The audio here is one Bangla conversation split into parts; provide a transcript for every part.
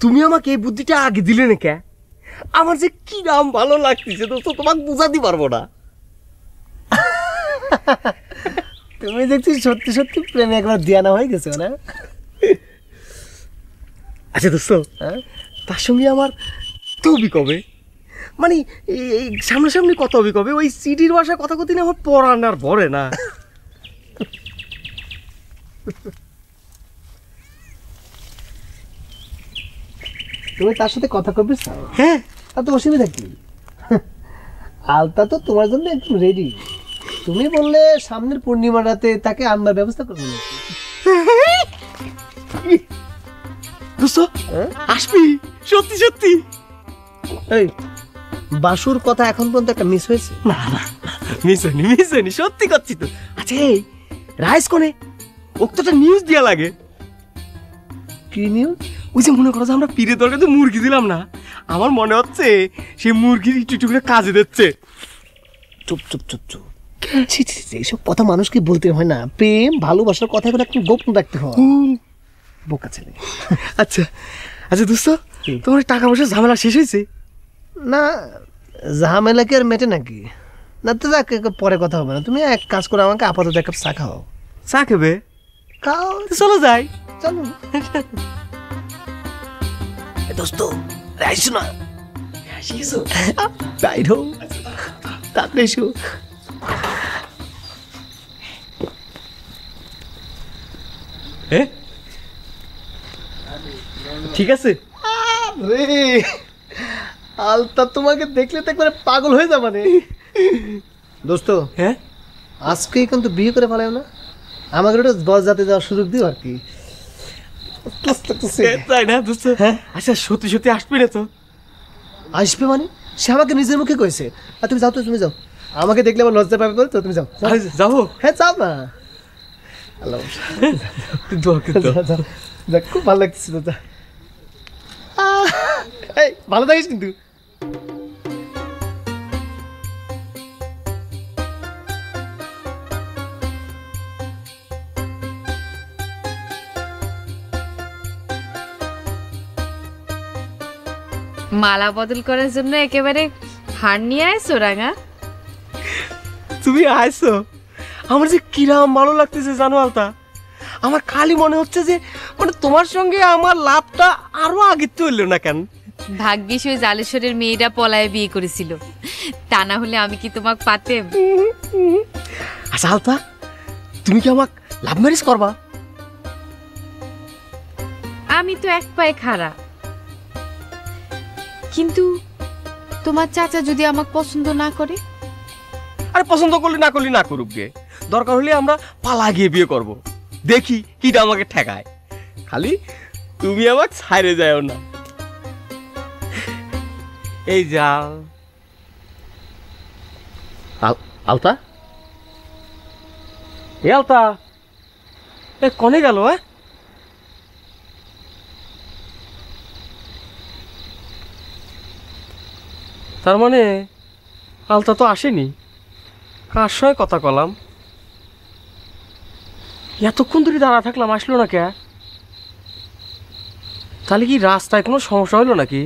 তুমি আমাকে এই বুদ্ধিটা আগে দিলে না কে? আমার যে কি নাম ভালো লাগতেছে দোস্ত, তোমাকে বুঝাতে পারবো না। তুমি দেখছি সত্যি সত্যি প্রেমে একবার দিয়ানা হয়ে গেছো না? আচ্ছা দোস্ত, তার সঙ্গে আমার তবে কবে, মানে এই সামনাসামনি কথা হবে কবে? ওই সিটির ভাষায় কথা কথি না আমার পড়ান আর ভরে না। তুমি তার সাথে কথা কবে? হ্যাঁ, তা তো অসুবিধা কি? আলতা তো তোমার জন্য একদম রেডি। তুমি বললে সামনের পূর্ণিমা রাতে তাকে আনবার ব্যবস্থা করবো। দোস্ত আসবি? সত্যি সত্যি? এই বাসুর কথা এখন পর্যন্ত একটা মিস হয়েছে? না না, মিস হয়নি, সত্যি করছি তো। আচ্ছা এই রাইস কোনে ওকে নিউজ দিয়া লাগে। কি নিউজ? ওই যে মনে করো যে আমরা পীরের দরকারে মুরগি দিলাম না, আমার মনে হচ্ছে সেই মুরগির একটু একটু করে কাজে দিচ্ছে। চুপ চুপ চুপ চুপ, এইসব কথা মানুষকে বলতে হয় না। প্রেম ভালোবাসার কথা একটু গোপন রাখতে হয়। বোকা ছেলে। আচ্ছা আচ্ছা দোস্ত, তোমার টাকা পয়সার ঝামেলা শেষ হয়েছে? না, ঝামেলা কি আর মেটে নাকি? না তো যাক, পরে কথা হবে না। তুমি এক কাজ করো, আমাকে আপাতত এক কাপ চা খাও। চা খাবে? খাও, চলো যাই। চলো। দোস্ত আইসো না, বাইর হও, তাড়াতাড়ি এসো। ঠিক আছে রে, আলতা তোমাকে দেখলে তো একবারে পাগল হয়ে যাবা রে। দোস্ত হ্যাঁ, আজকেই কিন্তু বিয়ে করে ফেলাও না, আমাকে একটু বস যাতে যাওয়ার সুযোগ দিও আর কি। তাই না দোস্ত? হ্যাঁ। আচ্ছা সত্যি সত্যি আসবি না তো? আসবে মানে? সে আমাকে নিজের মুখে কইছে। আর তুমি যাও তো, তুমি যাও, আমাকে দেখলে আমার লজ্জা পাবে বলে তো তুমি যাও। যাবো? হ্যাঁ যাও না। আল্লাহ যাক, খুব ভালো লাগতেছিল। এই ভালো থাকিস কিন্তু। মালা বদল করার জন্য একেবারে হার নিয়ে আসো রাঙা। তুমি আইছো, আমার যে কিরাম ভালো লাগতেছে জানো আলতা। আমার খালি মনে হচ্ছে যে মানে তোমার সঙ্গে আমার লাভটা আরো আগে চললো না কেন? ভাগ্যিস ওই জালেশ্বরের মেয়েরা পলায় বিয়ে করেছিল, তা না হলে আমি কি তোমাকে পাতেম? আচ্ছা আলতা, তুমি কি আমাকে লাভ ম্যারেজ করবা? আমি তো এক পায়ে খাড়া, কিন্তু তোমার চাচা যদি আমাকে পছন্দ না করে? আরে পছন্দ করলে না করুক গে, দরকার হলে আমরা পালা গিয়ে বিয়ে করব, দেখি কিটা আমাকে ঠেকায়। খালি তুমি আমাকে ছাইরে যাও না। এই যাও আলতা, এ আলতা, এ কনে গেল? তার মানে আলতা তো আসেনি। কার সঙ্গে কথা কলাম? এতক্ষণ ধরে দাঁড়া থাকলাম, আসলো না কে? তাহলে কি রাস্তায় কোনো সমস্যা হলো নাকি?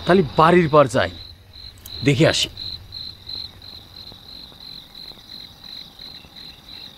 তাহলে বাড়ির পর যাই, দেখে আসি।